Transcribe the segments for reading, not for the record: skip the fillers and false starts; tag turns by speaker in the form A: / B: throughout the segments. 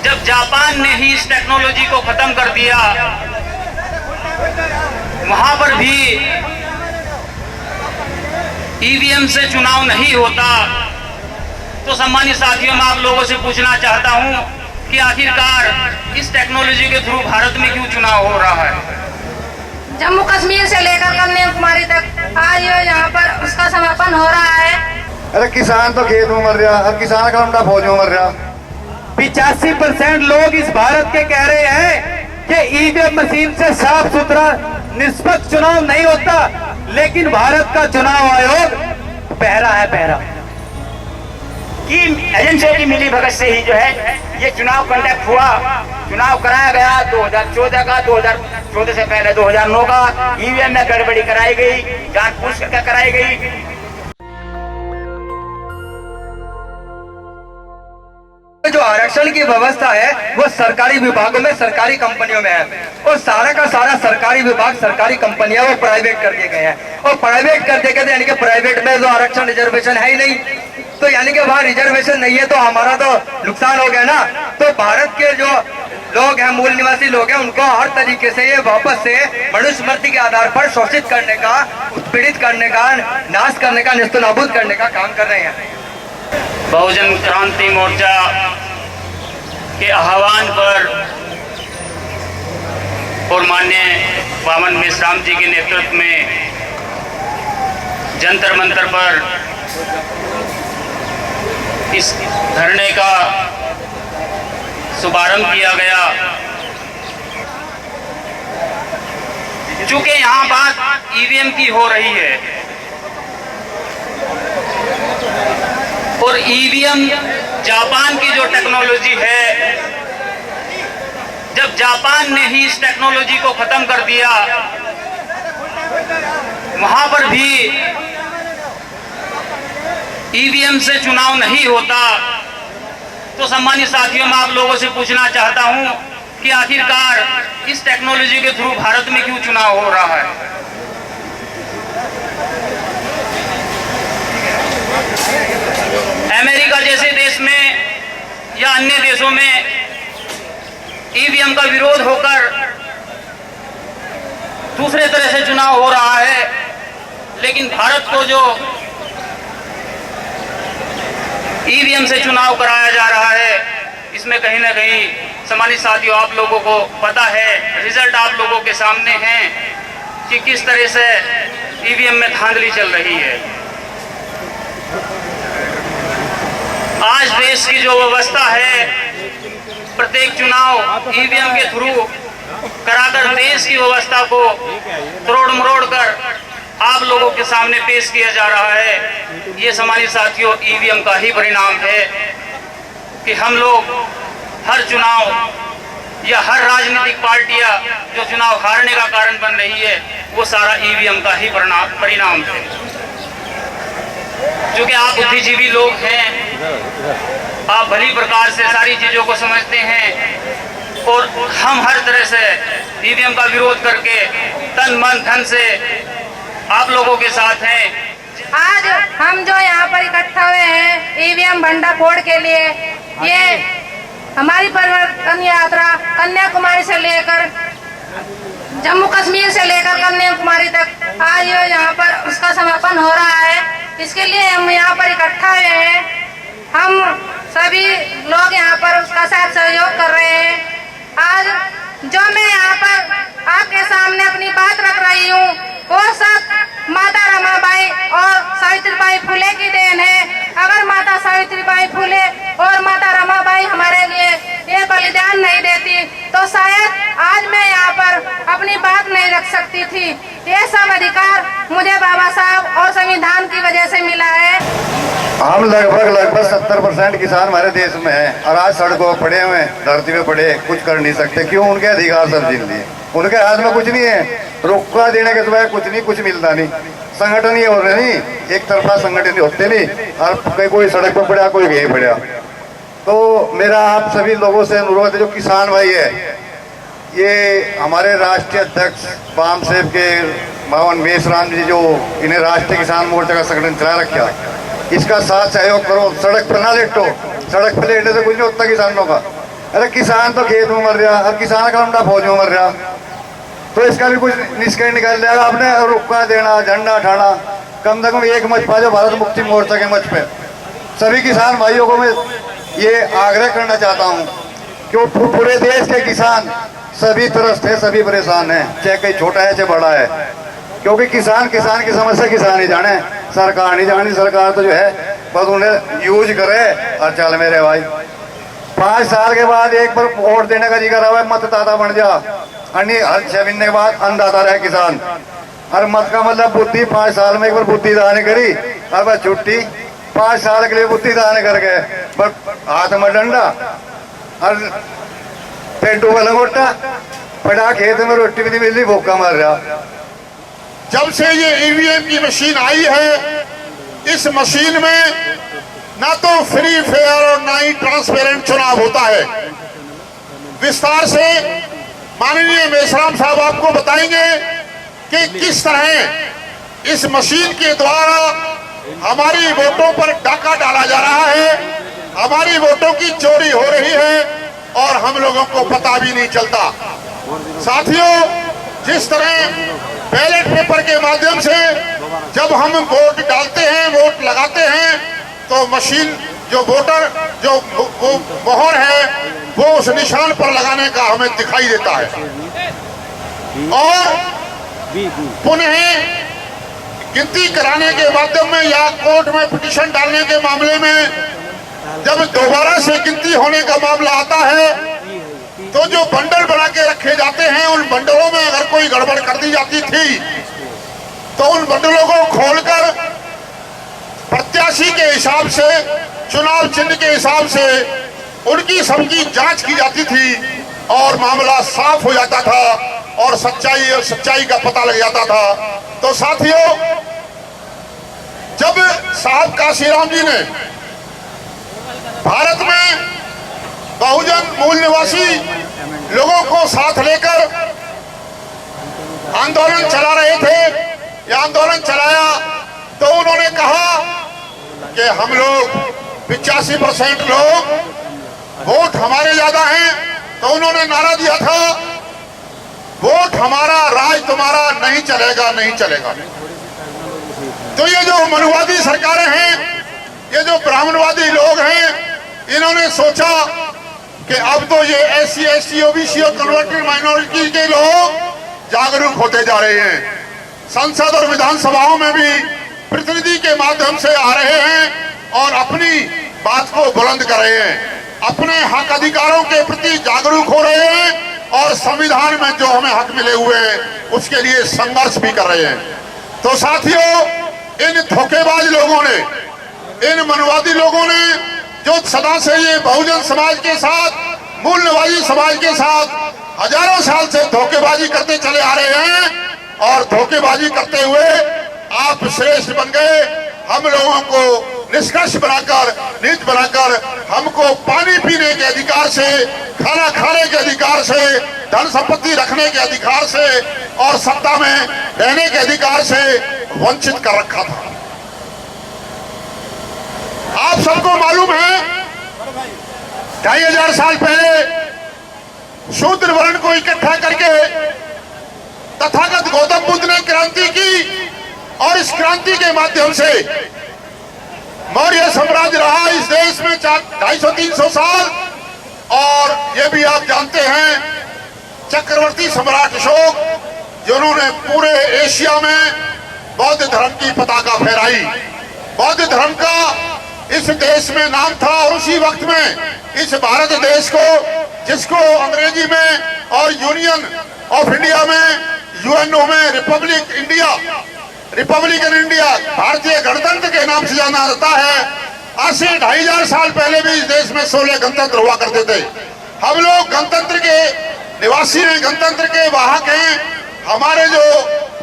A: जब जापान ने ही इस टेक्नोलॉजी को खत्म कर दिया, वहां पर भी ईवीएम से चुनाव नहीं होता, तो सम्मानित साथियों, मैं आप लोगों से पूछना चाहता हूं कि आखिरकार इस टेक्नोलॉजी के थ्रू भारत में क्यों चुनाव हो रहा है।
B: जम्मू कश्मीर से लेकर कन्याकुमारी तक आज यहाँ पर उसका समापन हो रहा है।
C: अरे किसान तो खेत में मर रहा, हर किसान का लंबा फौज में मर रहा।
D: 85% लोग इस भारत के कह रहे हैं कि ईवीएम मशीन से साफ सुथरा निष्पक्ष चुनाव नहीं होता, लेकिन भारत का चुनाव आयोग बहरा है, बहरा
E: कि एजेंसियों की मिली भगत से ही जो है ये चुनाव कंडक्ट हुआ। चुनाव कराया गया 2014 का, 2014 से पहले 2009 का। ईवीएम में गड़बड़ी कराई गई, जानबूझ कर कराई गई।
D: जो आरक्षण की व्यवस्था है वो सरकारी विभागों में, सरकारी कंपनियों में है, और सारा का सारा सरकारी विभाग, सरकारी कंपनियां वो प्राइवेट कर दिए गए हैं। और प्राइवेट कर दिए गए यानी कि प्राइवेट में जो आरक्षण रिजर्वेशन है ही नहीं, तो यानी कि वहाँ रिजर्वेशन नहीं है, तो हमारा तो नुकसान हो गया ना। तो भारत के जो लोग हैं, मूल निवासी लोग हैं, उनको हर तरीके से ये वापस से मनुस्मृति के आधार पर शोषित करने का, उत्पीड़ित करने का, नाश करने का, नेस्तनाबूद करने का काम कर रहे हैं।
A: बहुजन क्रांति मोर्चा के आह्वान पर और माननीय वामन मेश्राम जी के नेतृत्व में जंतर मंतर पर इस धरने का शुभारंभ किया गया। चूंकि यहाँ बात ईवीएम की हो रही है और ईवीएम जापान की जो टेक्नोलॉजी है, जब जापान ने ही इस टेक्नोलॉजी को खत्म कर दिया, वहां पर भी ईवीएम से चुनाव नहीं होता, तो सम्मानित साथियों, मैं आप लोगों से पूछना चाहता हूं कि आखिरकार इस टेक्नोलॉजी के थ्रू भारत में क्यों चुनाव हो रहा है। अमेरिका जैसे देश में या अन्य देशों में ईवीएम का विरोध होकर दूसरे तरह से चुनाव हो रहा है, लेकिन भारत को जो ईवीएम से चुनाव कराया जा रहा है, इसमें कहीं ना कहीं सम्मानित साथियों, आप लोगों को पता है, रिजल्ट आप लोगों के सामने हैं कि किस तरह से ईवीएम में धांधली चल रही है। आज देश की जो व्यवस्था है, प्रत्येक चुनाव ईवीएम के थ्रू कराकर देश की व्यवस्था को तोड़ मरोड़ कर आप लोगों के सामने पेश किया जा रहा है। ये सम्मानित साथियों, ईवीएम का ही परिणाम है कि हम लोग हर चुनाव या हर राजनीतिक पार्टियां जो चुनाव हारने का कारण बन रही है, वो सारा ईवीएम का ही परिणाम है। क्योंकि आप बुद्धिजीवी लोग हैं, आप भली प्रकार से सारी चीजों को समझते हैं, और हम हर तरह से ईवीएम का विरोध करके तन मन धन से आप लोगों के साथ हैं।
B: आज हम जो यहाँ पर इकट्ठा हुए हैं ईवीएम भंडाफोड़ के लिए, ये हमारी परिवर्तन यात्रा कन्याकुमारी से लेकर जम्मू कश्मीर से लेकर कन्याकुमारी तक आज यहाँ पर उसका समापन हो रहा है। इसके लिए हम यहाँ पर इकट्ठा हुए हैं। हम सभी लोग यहाँ पर उसका साथ सहयोग कर रहे हैं। आज जो मैं यहाँ पर आपके सामने अपनी बात रख रही हूँ, वो सब माता रमाबाई और सावित्रीबाई फुले की देन है। अगर माता सावित्रीबाई फुले और माता रमाबाई हमारे लिए ये बलिदान नहीं देती, तो शायद आज मैं यहाँ पर अपनी बात नहीं रख सकती थी। ये सब अधिकार मुझे बाबा साहब और संविधान की वजह से मिला है।
C: हम लगभग 70% किसान हमारे देश में हैं, और आज सड़कों पर पड़े हुए, धरती में पड़े, कुछ कर नहीं सकते। क्यों? उनके अधिकार सब छीन लिए। उनके हाथ में कुछ नहीं है, रोका देने के सिवाय कुछ नहीं, कुछ मिलता नहीं। संगठन ये हो रहे नहीं, एक तरफा संगठन होते नहीं, और कोई सड़क पर पड़ा, कोई कहीं पड़ा। तो मेरा आप सभी लोगों से अनुरोध है, जो किसान भाई है, ये हमारे राष्ट्रीय अध्यक्ष वाम सेव के वामन मेश्राम जी, जो इन्हें राष्ट्रीय किसान मोर्चा का संगठन चला रखा, इसका साथ सहयोग करो। सड़क पर ना लेटो, सड़क पर लेटने से कुछ नहीं होता किसानों का। अरे किसान तो खेत में मर रहा, और किसान का लमड़ा फौज में मर रहा, तो इसका भी कुछ निष्कर्ष निकाल लिया आपने। रुका देना, झंडा उठाना, कम से कम एक मंच पा जो भारत मुक्ति मोर्चा के मंच पे सभी किसान भाइयों को मैं ये आग्रह करना चाहता हूँ कि पूरे देश के किसान सभी त्रस्त है, सभी परेशान हैं, चाहे कहीं छोटा है चाहे बड़ा है, क्योंकि किसान की समस्या किसान ही जाने, सरकार नहीं जानी। सरकार तो जो है बस उन्हें यूज करे और चल मेरे भाई। 5 साल के बाद एक बार वोट देने का जिक्र हुआ, मतदाता बन जा, अन्य हर 6 महीने के बाद अन्नदाता रहे किसान। और मत का मतलब बुद्धि, 5 साल में एक बार बुद्धि दान करी और बस छुट्टी, 5 साल के लिए बुद्धि दान कर गए, बस हाथ में डंडा और पेटू का लंगोटा पड़ा, खेत में रोटी भी नहीं मिली, भूखा मर रहा।
F: जब से ये ईवीएम की मशीन आई है, इस मशीन में ना तो फ्री फेयर और ना ही ट्रांसपेरेंट चुनाव होता है। विस्तार से माननीय मेश्राम साहब आपको बताएंगे कि किस तरह इस मशीन के द्वारा हमारी वोटों पर डाका डाला जा रहा है, हमारी वोटों की चोरी हो रही है और हम लोगों को पता भी नहीं चलता। साथियों, जिस तरह बैलेट पेपर के माध्यम से जब हम वोट डालते हैं, वोट लगाते हैं, तो मशीन जो वोटर जो वो मोहर है वो उस निशान पर लगाने का हमें दिखाई देता है। और पुनः गिनती कराने के माध्यम में या कोर्ट में पिटीशन डालने के मामले में जब दोबारा से गिनती होने का मामला आता है, तो जो बंडल बना के रखे जाते हैं, उन बंडलों में अगर कोई गड़बड़ कर दी जाती थी तो उन बंडलों को खोलकर प्रत्याशी के हिसाब से, चुनाव चिन्ह के हिसाब से उनकी सबकी जांच की जाती थी और मामला साफ हो जाता था और सच्चाई का पता लग जाता था। तो साथियों, जब साहब काशीराम जी ने भारत में बहुजन मूल निवासी लोगों को साथ लेकर आंदोलन चला रहे थे, यह आंदोलन चलाया, तो उन्होंने कहा कि हम लोग 85% लोग वोट हमारे ज्यादा हैं, तो उन्होंने नारा दिया था, वोट हमारा राज तुम्हारा, नहीं चलेगा, नहीं चलेगा। तो ये जो मनुवादी सरकारें हैं, ये जो ब्राह्मणवादी लोग हैं, इन्होंने सोचा कि अब तो ये SC, ST, OBC और कन्वर्टेड माइनॉरिटी के लोग जागरूक होते जा रहे हैं, संसद और विधानसभाओं में भी प्रतिनिधि के माध्यम से आ रहे हैं और अपनी बात को बुलंद कर रहे हैं, अपने हक अधिकारों के प्रति जागरूक हो रहे हैं और संविधान में जो हमें हक मिले हुए हैं उसके लिए संघर्ष भी कर रहे हैं। तो साथियों, इन धोखेबाज लोगों ने, इन मनुवादी लोगों ने जो सदा से ये बहुजन समाज के साथ, मूल निवासी समाज के साथ हजारों साल से धोखेबाजी करते चले आ रहे हैं और धोखेबाजी करते हुए आप श्रेष्ठ बन गए। हम लोगों को निष्कर्ष बनाकर, नीच बनाकर, हमको पानी पीने के अधिकार से, खाना खाने के अधिकार से, धन संपत्ति रखने के अधिकार से और सत्ता में रहने के अधिकार से वंचित कर रखा था। आप सबको मालूम है 2500 साल पहले शूद्र वर्ण को इकट्ठा करके तथागत गौतम बुद्ध ने क्रांति की और इस क्रांति के माध्यम से मौर्य साम्राज्य रहा इस देश में 250-300 साल। और ये भी आप जानते हैं चक्रवर्ती सम्राट अशोक, जिन्होंने पूरे एशिया में बौद्ध धर्म की पताका फहराई। बौद्ध धर्म का इस देश में नाम था और उसी वक्त में इस भारत देश को, जिसको अंग्रेजी में और यूनियन ऑफ इंडिया में, UNO में रिपब्लिकन इंडिया, भारतीय गणतंत्र के नाम से जाना जाता है। आज से 2500 साल पहले भी इस देश में 16 गणतंत्र हुआ करते थे। हम लोग गणतंत्र के निवासी हैं, गणतंत्र के वाहक हैं। हमारे जो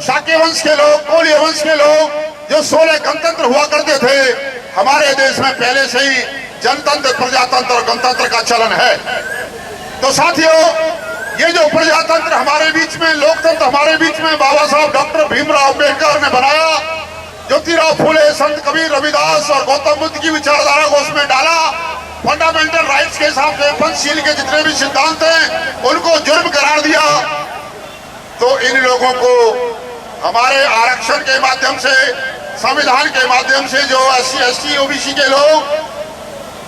F: शाक्य वंश के लोग, कोलिय वंश के लोग जो 16 गणतंत्र हुआ करते थे, हमारे देश में पहले से ही जनतंत्र, प्रजातंत्र और गणतंत्र का चलन है। तो साथियों, ये जो प्रजातंत्र हमारे बीच में, लोकतंत्र हमारे बीच में बाबा साहब डॉक्टर भीमराव अम्बेडकर ने बनाया, ज्योतिराव फुले, संत कबीर, रविदास और गौतम बुद्ध की विचारधारा को उसमें डाला, फंडामेंटल राइट्स के हिसाब से पंचशील के जितने भी सिद्धांत हैं उनको जुर्म करार दिया। तो इन लोगों को हमारे आरक्षण के माध्यम से, संविधान के माध्यम से जो SC ST OBC के लोग,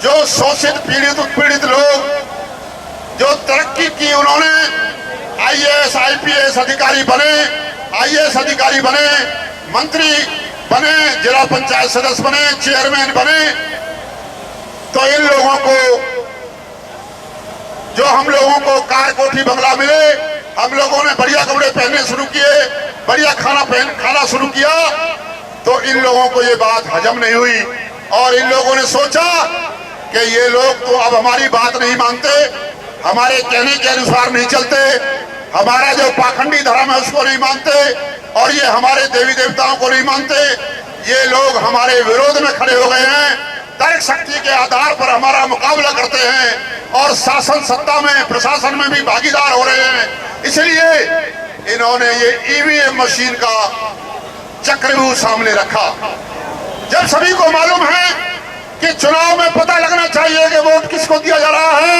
F: जो शोषित पीड़ित उत्पीड़ित लोग, जो तरक्की की उन्होंने IAS IPS अधिकारी बने, IAS अधिकारी बने, मंत्री बने, जिला पंचायत सदस्य बने, चेयरमैन बने, तो इन लोगों को, जो हम लोगों को कार कोठी बंगला मिले, हम लोगों ने बढ़िया कपड़े पहनने शुरू किए, बढ़िया खाना शुरू किया, तो इन लोगों को ये बात हजम नहीं हुई और इन लोगों ने सोचा कि ये लोग तो अब हमारी बात नहीं मानते, हमारे कहने के अनुसार नहीं चलते, हमारा जो पाखंडी धर्म है उसको नहीं मानते और ये हमारे देवी देवताओं को नहीं मानते, ये लोग हमारे विरोध में खड़े हो गए हैं, तर्क शक्ति के आधार पर हमारा मुकाबला करते हैं और शासन सत्ता में, प्रशासन में भी भागीदार हो रहे हैं। इसलिए इन्होंने ये EVM मशीन का चक्रव्यूह सामने रखा। जब सभी को मालूम है कि चुनाव में पता लगना चाहिए कि वोट किसको दिया जा रहा है,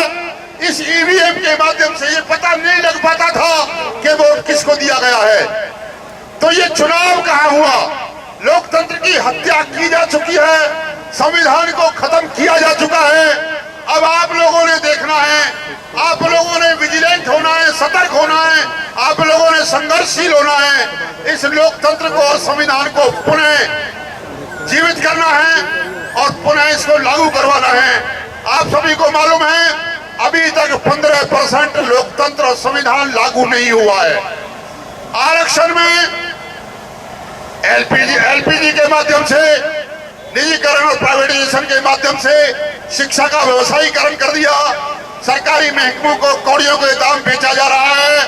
F: इस EVM के माध्यम से ये पता नहीं लग पाता था कि वोट किसको दिया गया है। तो ये चुनाव कहाँ हुआ? लोकतंत्र की हत्या की जा चुकी है, संविधान को खत्म किया जा चुका है। अब आप लोगों ने देखना है, आप लोगों ने विजिलेंट होना है, सतर्क होना है, आप लोगों ने संघर्षशील होना है, इस लोकतंत्र को और संविधान को पुनः जीवित करना है और पुनः इसको लागू करवाना है। आप सभी को मालूम है अभी तक 15% लोकतंत्र और संविधान लागू नहीं हुआ है। आरक्षण में LPG के माध्यम से, निजीकरण और प्राइवेटाइजेशन के माध्यम से शिक्षा का व्यवसायीकरण कर दिया, सरकारी महकमों को कौड़ियों के दाम बेचा जा रहा है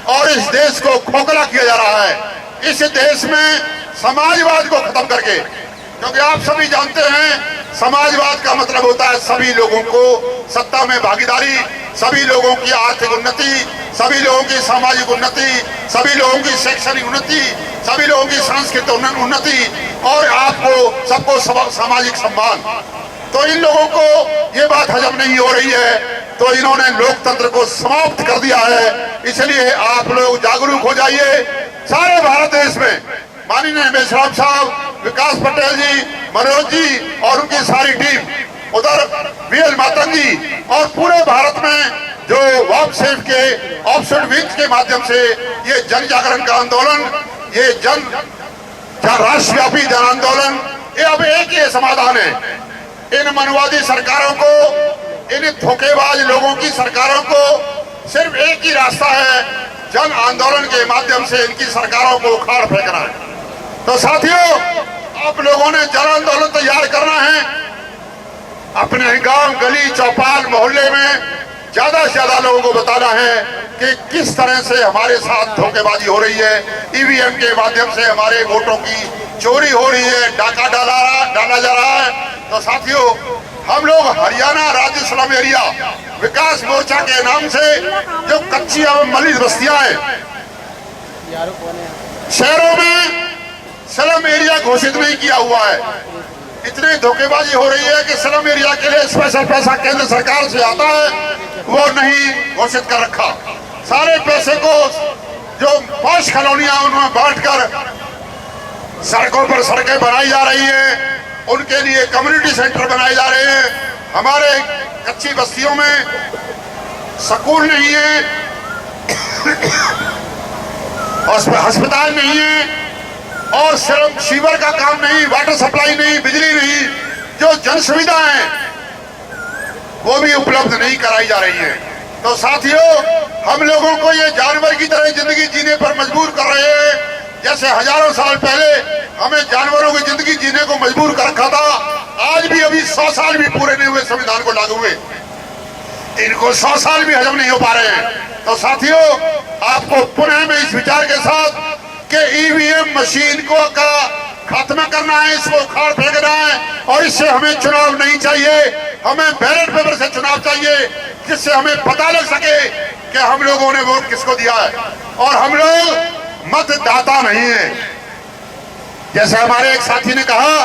F: और इस देश को खोखला किया जा रहा है। इस देश में समाजवाद को खत्म करके, क्योंकि आप सभी जानते हैं समाजवाद का मतलब होता है सभी लोगों को सत्ता में भागीदारी, सभी लोगों की आर्थिक उन्नति, सभी लोगों की सामाजिक उन्नति, सभी लोगों की शैक्षणिक उन्नति, सभी लोगों की सांस्कृतिक उन्नति और आपको सबको सामाजिक सम्मान। तो इन लोगों को ये बात हजम नहीं हो रही है, तो इन्होंने लोकतंत्र को समाप्त कर दिया है। इसलिए आप लोग जागरूक हो जाइए। सारे भारत देश में माननीय मेश्राम साहब, विकास पटेल जी, मनोज जी और उनकी सारी टीम, उधर VL मातंग जी और पूरे भारत में जो वापसेफ के ऑफसेट विंग के माध्यम से ये जन जागरण का आंदोलन, ये राष्ट्रव्यापी जन आंदोलन, ये अब एक ही समाधान है। इन मनवादी सरकारों को, इन धोखेबाज लोगों की सरकारों को सिर्फ एक ही रास्ता है, जन आंदोलन के माध्यम से इनकी सरकारों को उखाड़ फेंकना है। तो साथियों, आप लोगों ने जन आंदोलन तैयार करना है। अपने गांव, गली, चौपाल, मोहल्ले में ज्यादा से ज्यादा लोगों को बताना है कि किस तरह से हमारे साथ धोखेबाजी हो रही है, EVM के माध्यम से हमारे वोटों की चोरी हो रही है, डाका डाला जा रहा है। तो साथियों, हम लोग हरियाणा राज्य स्लम एरिया विकास मोर्चा के नाम से जो कच्ची एवं मलिन बस्तियां हैं, शहरों में स्लम एरिया घोषित नहीं किया हुआ है। इतनी धोखेबाजी हो रही है कि स्लम एरिया के लिए स्पेशल पैसा केंद्र सरकार से आता है, वो नहीं घोषित कर रखा। सारे पैसे को जो पॉश कॉलोनियां उनमें बांटकर सड़कों पर सड़कें बनाई जा रही हैं, उनके लिए कम्युनिटी सेंटर बनाए जा रहे हैं। हमारे कच्ची बस्तियों में स्कूल नहीं है, अस्पताल नहीं है और सिर्फ सीवर का काम नहीं, वाटर सप्लाई नहीं, बिजली नहीं, जो जन सुविधा है वो भी उपलब्ध नहीं कराई जा रही है। तो साथियों, हम लोगों को ये जानवर की तरह जिंदगी जीने पर मजबूर कर रहे हैं। जैसे हजारों साल पहले हमें जानवरों की जिंदगी जीने को मजबूर कर रखा था, आज भी अभी 100 साल भी पूरे नहीं हुए संविधान को लागू हुए, इनको 100 साल भी हजम नहीं हो पा रहे हैं। तो साथियों, आपको पुनः में इस विचार के साथ कि EVM मशीन को का खात्मा करना है, इसको उखाड़ फेंकना है और इससे हमें चुनाव नहीं चाहिए, हमें बैलेट पेपर से चुनाव चाहिए, जिससे हमें पता लग सके कि हम लोगों ने वोट किसको दिया है। और हम लोग मतदाता नहीं है, जैसे हमारे एक साथी ने कहा,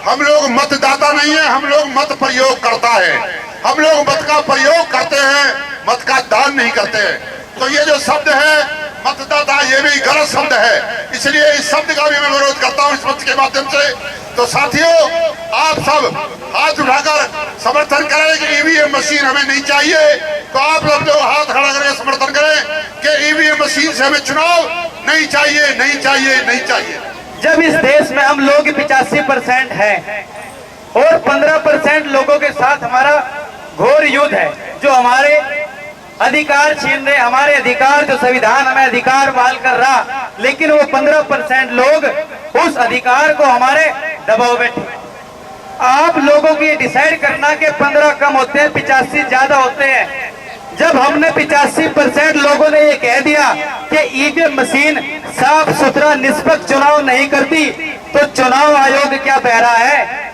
F: हम लोग मतदाता नहीं है, हम लोग मत प्रयोग करता है। हम लोग मत का प्रयोग करते हैं, मत का दान नहीं करते हैं। तो ये जो शब्द है मतदाता, ये भी गलत शब्द है, इसलिए इस शब्द का भी मैं विरोध करता हूँ इस मंच के माध्यम से। तो साथियों, आप सब हाथ उठाकर समर्थन करें कि ईवीएम मशीन हमें नहीं चाहिए। तो आप लोग जो हाथ खड़ा करके समर्थन करें कि ईवीएम मशीन से हमें चुनाव नहीं चाहिए, नहीं चाहिए, नहीं चाहिए।
D: जब इस देश में हम लोग 85% है और 15% लोगों के साथ हमारा घोर युद्ध है, जो हमारे अधिकार छीन रहे, हमारे अधिकार जो संविधान हमें अधिकार बहाल कर रहा, लेकिन वो 15% लोग उस अधिकार को हमारे दबाव बैठे। आप लोगों की डिसाइड करना कि 15 कम होते हैं, 85 ज्यादा होते हैं। जब हमने 85% लोगों ने ये कह दिया कि ईवीएम मशीन साफ सुथरा निष्पक्ष चुनाव नहीं करती, तो चुनाव आयोग क्या बहरा है?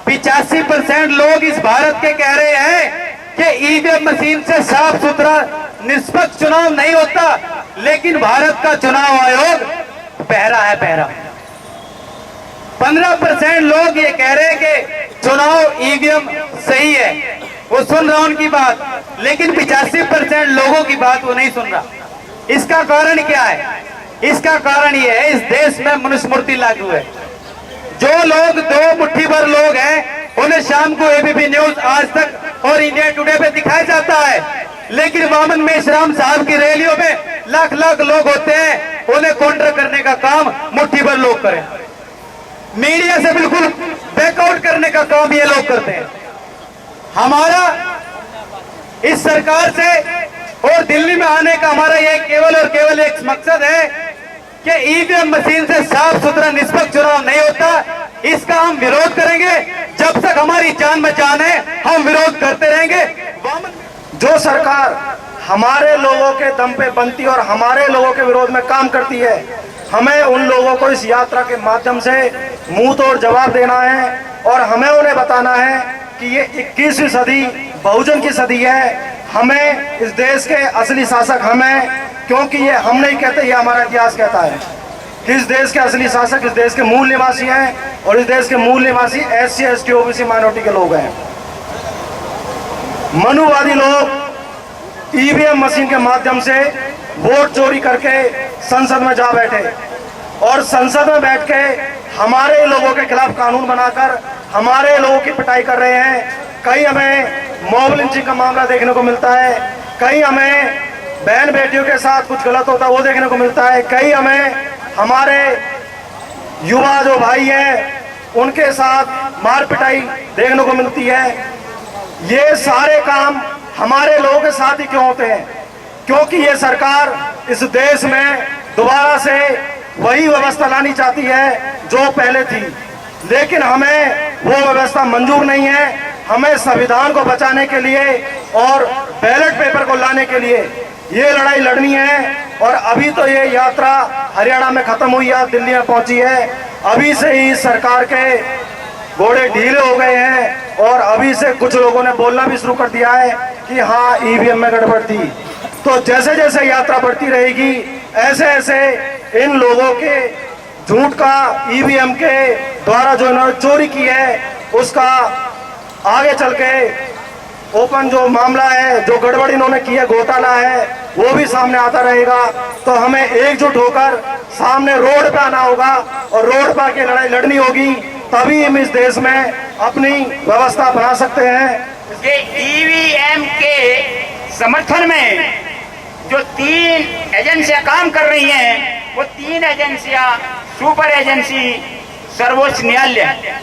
D: 85% लोग इस भारत के कह रहे हैं कि ईवीएम मशीन से साफ सुथरा निष्पक्ष चुनाव नहीं होता, लेकिन भारत का चुनाव आयोग बहरा है, बहरा। 15% लोग ये कह रहे हैं कि चुनाव ईवीएम सही है, वो सुन रहा उनकी बात, लेकिन 85% लोगों की बात वो नहीं सुन रहा। इसका कारण क्या है? इसका कारण ये है, इस देश में मनुस्मृति लागू है। जो लोग दो मुट्ठी भर लोग हैं, उन्हें शाम को एबीपी न्यूज, आज तक और इंडिया टुडे पे दिखाया जाता है, लेकिन वामन मेश्राम साहब की रैलियों में लाख लाख लोग होते हैं, उन्हें काउंटर करने का काम मुट्ठी भर लोग करें। मीडिया से बिल्कुल बैकआउट करने का काम ये लोग करते हैं। हमारा इस सरकार से और दिल्ली में आने का हमारा ये केवल और केवल एक मकसद है कि ईवीएम मशीन से साफ सुथरा निष्पक्ष चुनाव नहीं होता। इसका हम विरोध करेंगे, जब तक हमारी जान में जान है हम विरोध करते रहेंगे।
G: जो सरकार हमारे लोगों के दम पे बनती और हमारे लोगों के विरोध में काम करती है, हमें उन लोगों को इस यात्रा के माध्यम से मुंह तोड़ जवाब देना है और हमें उन्हें बताना है कि ये 21वीं सदी बहुजन की सदी है। हमें इस देश के असली शासक हम हैं, क्योंकि ये हम नहीं कहते, ये हमारा इतिहास कहता है कि इस देश के असली शासक इस देश के मूल निवासी हैं और इस देश के मूल निवासी SC ST OBC माइनॉरिटी के लोग हैं। मनुवादी लोग ईवीएम मशीन के माध्यम से वोट चोरी करके संसद में जा बैठे और संसद में बैठ के हमारे लोगों के खिलाफ कानून बनाकर हमारे लोगों की पिटाई कर रहे हैं। कहीं हमें मॉब लिंचिंग का मामला देखने को मिलता है, कहीं हमें बहन बेटियों के साथ कुछ गलत होता है वो देखने को मिलता है, कहीं हमें हमारे युवा जो भाई हैं उनके साथ मार पिटाई देखने को मिलती है। ये सारे काम हमारे लोगों के साथ ही क्यों होते हैं? क्योंकि ये सरकार इस देश में दोबारा से वही व्यवस्था लानी चाहती है जो पहले थी, लेकिन हमें वो व्यवस्था मंजूर नहीं है। हमें संविधान को बचाने के लिए और बैलेट पेपर को लाने के लिए ये लड़ाई लड़नी है। और अभी तो ये यात्रा हरियाणा में खत्म हुई है, दिल्ली में पहुंची है, अभी से ही सरकार के घोड़े ढीले हो गए हैं और अभी से कुछ लोगों ने बोलना भी शुरू कर दिया है कि हाँ ईवीएम में गड़बड़ थी। तो जैसे जैसे यात्रा बढ़ती रहेगी, ऐसे ऐसे इन लोगों के झूठ का ईवीएम के द्वारा जो इन्होंने चोरी की है उसका आगे चल के ओपन जो मामला है, जो गड़बड़ इन्होंने की है, घोटाला है, वो भी सामने आता रहेगा। तो हमें एकजुट होकर सामने रोड पे आना होगा और रोड पे आके लड़ाई लड़नी होगी, तभी हम इस देश में अपनी व्यवस्था बना सकते हैं।
E: ये ईवीएम के समर्थन में जो 3 एजेंसियां काम कर रही हैं, वो 3 एजेंसियां सुपर एजेंसी सर्वोच्च न्यायालय,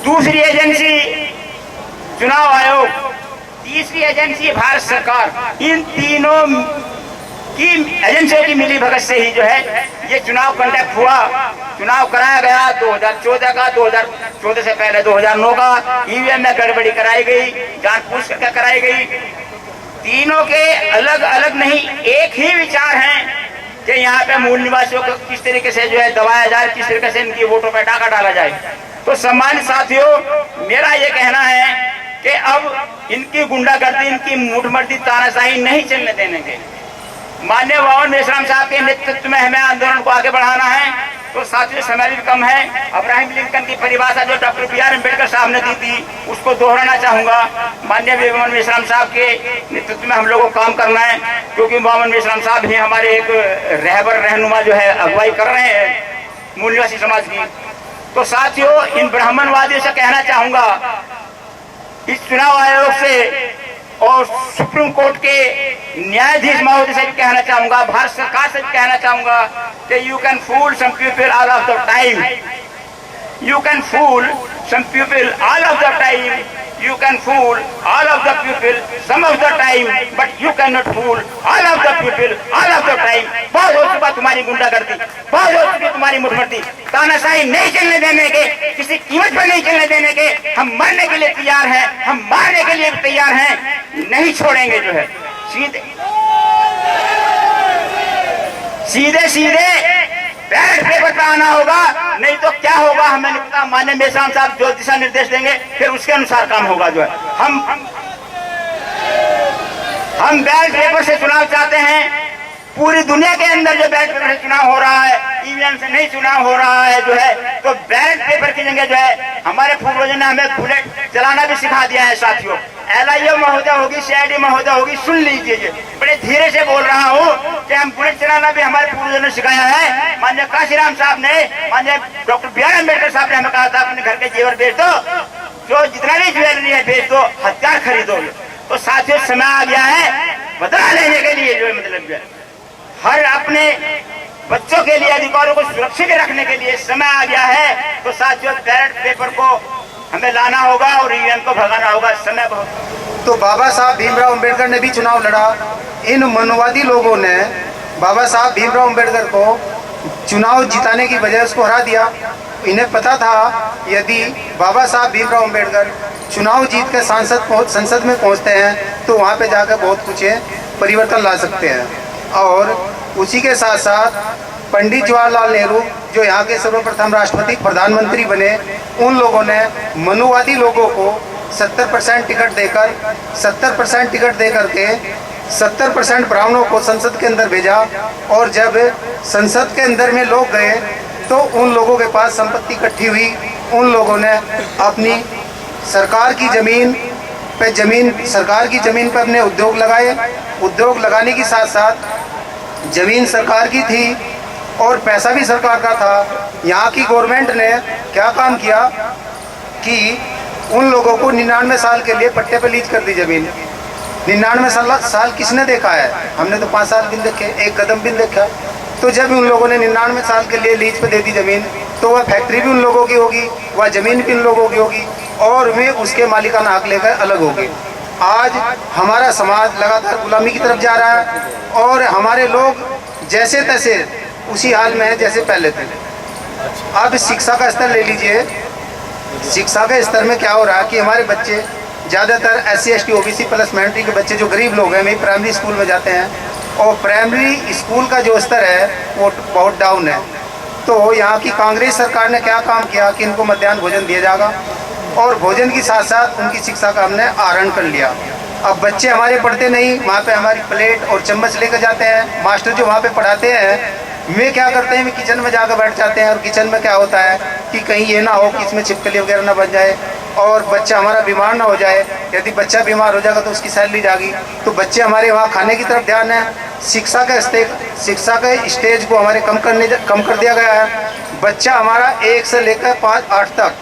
E: दूसरी एजेंसी चुनाव आयोग, तीसरी एजेंसी भारत सरकार। इन तीनों की एजेंसियों की मिली भगत से ही जो है ये चुनाव कंडक्ट हुआ, चुनाव कराया गया। 2014 का, 2014 से पहले 2009 का ईवीएम में गड़बड़ी कराई गई, जानबूझ करके कराई गई। तीनों के अलग अलग नहीं, एक ही विचार हैं कि यहाँ पे मूल निवासियों को किस तरीके से जो है दबाया जाए, किस तरीके से इनकी वोटों पे डाका डाला जाए। तो सम्मानित साथियों, मेरा ये कहना है कि अब इनकी गुंडागर्दी, इनकी मूठमर्दी, तानाशाही नहीं चलने देने के। माननीय वामन मेश्राम साहब के नेतृत्व में हमें आंदोलन को आगे बढ़ाना है तो साथियों समय भी कम है। अब्राहम लिंकन की परिभाषा जो डॉक्टर B.R. अम्बेडकर साहब ने दी थी उसको दोहराना चाहूंगा। माननीय मोहम्मद मेश्राम साहब के नेतृत्व में हम लोगों को काम करना है, क्योंकि मोहम्मद मेश्राम साहब ही हमारे एक रहबर रहनुमा जो है अगुवाई कर रहे हैं मूल निवासी समाज की। तो साथियों इन ब्राह्मणवादियों से कहना चाहूंगा, इस चुनाव आयोग से और सुप्रीम कोर्ट के न्यायाधीश महोदय से भी कहना चाहूंगा, भारत सरकार से भी कहना चाहूंगा कि you can fool some people all of the time, you can fool some people all of the time, you can fool all of the people some of the time, but you cannot fool all of the people all of the time। बहुत हो चुका तुम्हारी गुंडागर्दी, बहुत हो चुकी तुम्हारी मुठभेड़, तानाशाही नहीं चलने देने के, किसी कीमत पर नहीं चलने देने के। हम मरने के लिए तैयार हैं, हम मारने के लिए भी तैयार हैं, नहीं छोड़ेंगे जो है। सीधे सीधे बैलेट पेपर पे आना होगा, नहीं तो क्या होगा हमें नहीं पता। माननीय मेश्राम साहब जो दिशा निर्देश देंगे फिर उसके अनुसार काम होगा जो है। हम बैलेट पेपर से चुनाव चाहते हैं। पूरी दुनिया के अंदर जो बैलेट पेपर से चुनाव हो रहा है, ईवीएम से नहीं चुनाव हो रहा है जो है, तो बैलेट पेपर की जगह जो है हमारे पूर्वजों ने हमें बुलेट चलाना भी सिखा दिया है। साथियों LIO महोदय होगी, CID महोदय होगी, सुन लीजिए, बड़े धीरे से बोल रहा हूँ कि हम बुलेट चलाना भी हमारे पूर्वजों ने सिखाया है। माननीय काशीराम साहब ने, माननीय डॉक्टर B.R. अम्बेडकर साहब ने हमें कहा था अपने घर के जेवर बेच दो, जो जितना भी ज्वेलरी है बेच दो, हथियार खरीदो। तो साथियों समय आ गया है बदला लेने के लिए, जो मतलब जो है हर अपने बच्चों के लिए अधिकारों को सुरक्षित रखने के लिए समय आ गया है। तो साथियों बैलेट पेपर को हमें लाना होगा और ईवीएम को भगाना होगा। समय बहुत।
H: तो बाबा साहब भीमराव अंबेडकर ने भी चुनाव लड़ा। इन मनुवादी लोगों ने बाबा साहब भीमराव अंबेडकर को चुनाव जिताने की बजाय उसको हरा दिया। इन्हें पता था यदि बाबा साहब भीमराव अंबेडकर चुनाव जीत कर संसद में पहुंचते हैं तो वहां पे जाकर बहुत कुछ परिवर्तन ला सकते हैं। और उसी के साथ साथ पंडित जवाहरलाल नेहरू जो यहाँ के सर्वप्रथम राष्ट्रपति प्रधानमंत्री बने, उन लोगों ने मनुवादी लोगों को 70% टिकट देकर 70% टिकट दे करके 70% ब्राह्मणों को संसद के अंदर भेजा। और जब संसद के अंदर में लोग गए तो उन लोगों के पास संपत्ति इकट्ठी हुई। उन लोगों ने अपनी सरकार की ज़मीन पे अपने उद्योग लगाए। उद्योग लगाने के साथ साथ ज़मीन सरकार की थी और पैसा भी सरकार का था। यहाँ की गवर्नमेंट ने क्या काम किया कि उन लोगों को 99 साल के लिए पट्टे पे लीज कर दी ज़मीन। 99 साल किसने देखा है? हमने तो 5 साल भी देखे, एक कदम भी देखा। तो जब उन लोगों ने 99 साल के लिए लीज पे दे दी ज़मीन, तो वह फैक्ट्री भी उन लोगों की होगी, वह ज़मीन भी उन लोगों की होगी और वे उसके मालिकाना हक लेकर अलग होंगे। आज हमारा समाज लगातार गुलामी की तरफ जा रहा है और हमारे लोग जैसे तैसे उसी हाल में है जैसे पहले थे। अब शिक्षा का स्तर ले लीजिए। शिक्षा के स्तर में क्या हो रहा है कि हमारे बच्चे ज़्यादातर SC ST OBC plus minority के बच्चे जो गरीब लोग हैं, वे प्राइमरी स्कूल में जाते हैं और प्राइमरी स्कूल का जो स्तर है वो बहुत डाउन है। तो यहाँ की कांग्रेस सरकार ने क्या काम किया कि इनको मध्याह्न भोजन दिया जाएगा और भोजन के साथ साथ उनकी शिक्षा का हमने आहरण कर लिया। अब बच्चे हमारे पढ़ते नहीं, वहाँ पे हमारी प्लेट और चम्मच लेकर जाते हैं। मास्टर जो वहाँ पे पढ़ाते हैं वे क्या करते हैं, वे किचन में जाकर बैठ जाते हैं और किचन में क्या होता है कि कहीं ये ना हो कि इसमें छिपकली वगैरह ना बन जाए और बच्चा हमारा बीमार ना हो जाए। यदि बच्चा बीमार हो जाएगा तो उसकी सैलरी जाएगी। तो बच्चे हमारे वहाँ खाने की तरफ ध्यान है। शिक्षा के स्टेज को हमारे कम कर दिया गया है। बच्चा हमारा 1 से लेकर 8 तक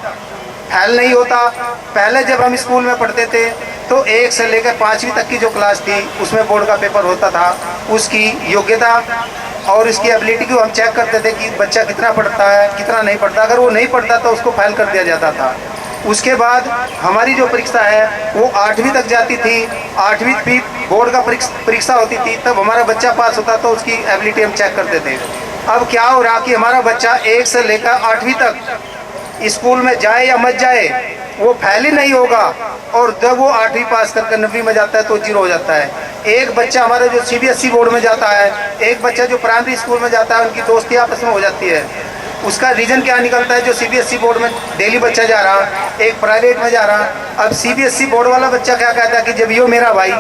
H: फेल नहीं होता। पहले जब हम स्कूल में पढ़ते थे तो 1 से लेकर 5वीं तक की जो क्लास थी उसमें बोर्ड का पेपर होता था। उसकी योग्यता और उसकी एबिलिटी को हम चेक करते थे कि बच्चा कितना पढ़ता है कितना नहीं पढ़ता। अगर वो नहीं पढ़ता तो उसको फेल कर दिया जाता था। उसके बाद हमारी जो परीक्षा है वो 8वीं तक जाती थी। 8वीं भी बोर्ड का परीक्षा होती थी, तब हमारा बच्चा पास होता तो उसकी एबिलिटी हम चेक करते थे। अब क्या हो रहा कि हमारा बच्चा 1 से लेकर 8वीं तक स्कूल में जाए या मत जाए वो फेल ही नहीं होगा और जब वो 8वीं पास करके 9वीं में जाता है तो 0 हो जाता है। एक बच्चा हमारा जो CBSE बोर्ड में जाता है, एक बच्चा जो प्राइमरी स्कूल में जाता है, उनकी दोस्ती आपस में हो जाती है। उसका रीजन क्या निकलता है? जो सीबीएसई बोर्ड में डेली बच्चा जा रहा, एक प्राइवेट में जा रहा। अब सीबीएसई बोर्ड वाला बच्चा क्या कहता है कि जब यो मेरा भाई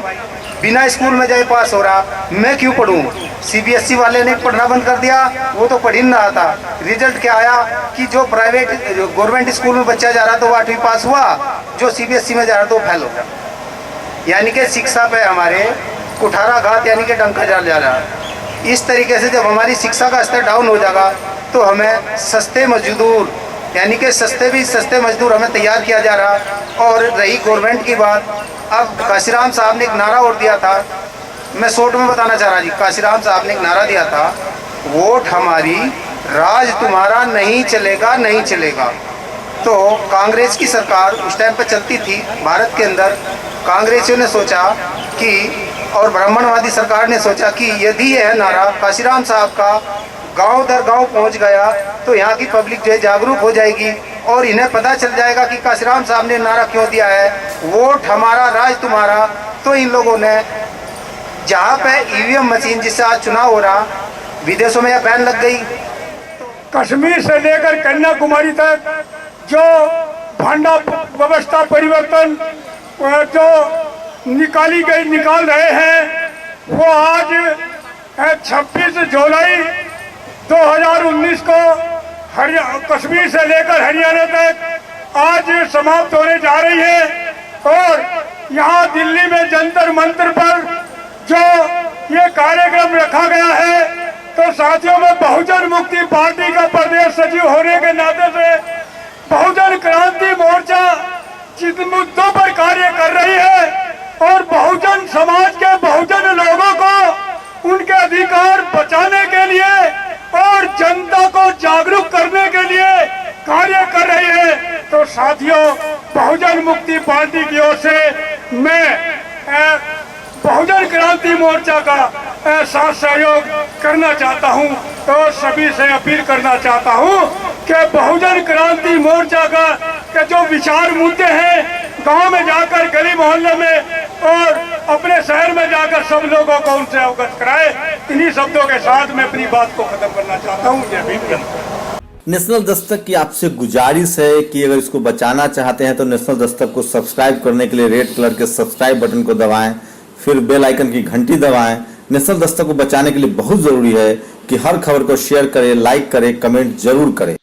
H: बिना स्कूल में जाए पास हो रहा, मैं क्यों पढ़ूं? सीबीएसई वाले ने पढ़ना बंद कर दिया, वो तो पढ़ ही नहीं रहा था। रिजल्ट क्या आया कि जो गवर्नमेंट स्कूल में बच्चा जा रहा तो वो 8वीं पास हुआ, जो सीबीएसई में जा रहा तो वो फेल हो गया। यानी कि शिक्षा पे हमारे कुठाराघात यानी कि डंका जा रहा है। इस तरीके से जब हमारी शिक्षा का स्तर डाउन हो जाएगा तो हमें सस्ते मजदूर यानी कि सस्ते मजदूर हमें तैयार किया जा रहा। और रही गवर्नमेंट की बात, अब काशीराम साहब ने एक नारा और दिया था, मैं शॉर्ट में बताना चाह रहा जी। काशीराम साहब ने एक नारा दिया था, वोट हमारी राज तुम्हारा नहीं चलेगा नहीं चलेगा। तो कांग्रेस की सरकार उस टाइम पर चलती थी भारत के अंदर। कांग्रेसियों ने सोचा कि और ब्राह्मणवादी सरकार ने सोचा कि यदि यह नारा काशीराम साहब का गांव दर गांव पहुंच गया तो यहाँ की पब्लिक जो है जागरूक हो जाएगी और इन्हें पता चल जाएगा कि काशीराम साहब ने नारा क्यों दिया है, वोट हमारा राज तुम्हारा। तो इन लोगों ने जहाँ पे ईवीएम मशीन जिससे आज चुनाव हो रहा, विदेशों में यह बैन लग गई।
G: कश्मीर से लेकर कन्याकुमारी तक जो भांडा व्यवस्था परिवर्तन जो निकाल रहे हैं, वो आज 26 जुलाई 2019 को कश्मीर से लेकर हरियाणा तक आज समाप्त होने जा रही है। और यहाँ दिल्ली में जंतर मंतर पर जो ये कार्यक्रम रखा गया है, तो साथियों में बहुजन मुक्ति पार्टी का प्रदेश सचिव होने के नाते से बहुजन क्रांति मोर्चा जिन मुद्दों पर कार्य कर रही है और बहुजन समाज के बहुजन लोगों को उनके अधिकार बचाने के लिए और जनता को जागरूक करने के लिए कार्य कर रही है। तो साथियों, बहुजन मुक्ति पार्टी की ओर से मैं बहुजन क्रांति मोर्चा का साथ सहयोग करना चाहता हूं और सभी से अपील करना चाहता हूं कि बहुजन क्रांति मोर्चा का जो विचार मुद्दे हैं, गांव में जाकर गली मोहल्ले में और अपने शहर में जाकर सब लोगों को उनसे अवगत कराए। इन्हीं शब्दों के साथ मैं अपनी बात को खत्म करना चाहता हूँ। जय भीम।
I: नेशनल दस्तक की आपसे गुजारिश है कि अगर इसको बचाना चाहते हैं तो नेशनल दस्तक को सब्सक्राइब करने के लिए रेड कलर के सब्सक्राइब बटन को दबाएं, फिर बेल आइकन की घंटी दबाएं। नेशनल दस्तक को बचाने के लिए बहुत जरूरी है कि हर खबर को शेयर करें, लाइक करें, कमेंट जरूर करें।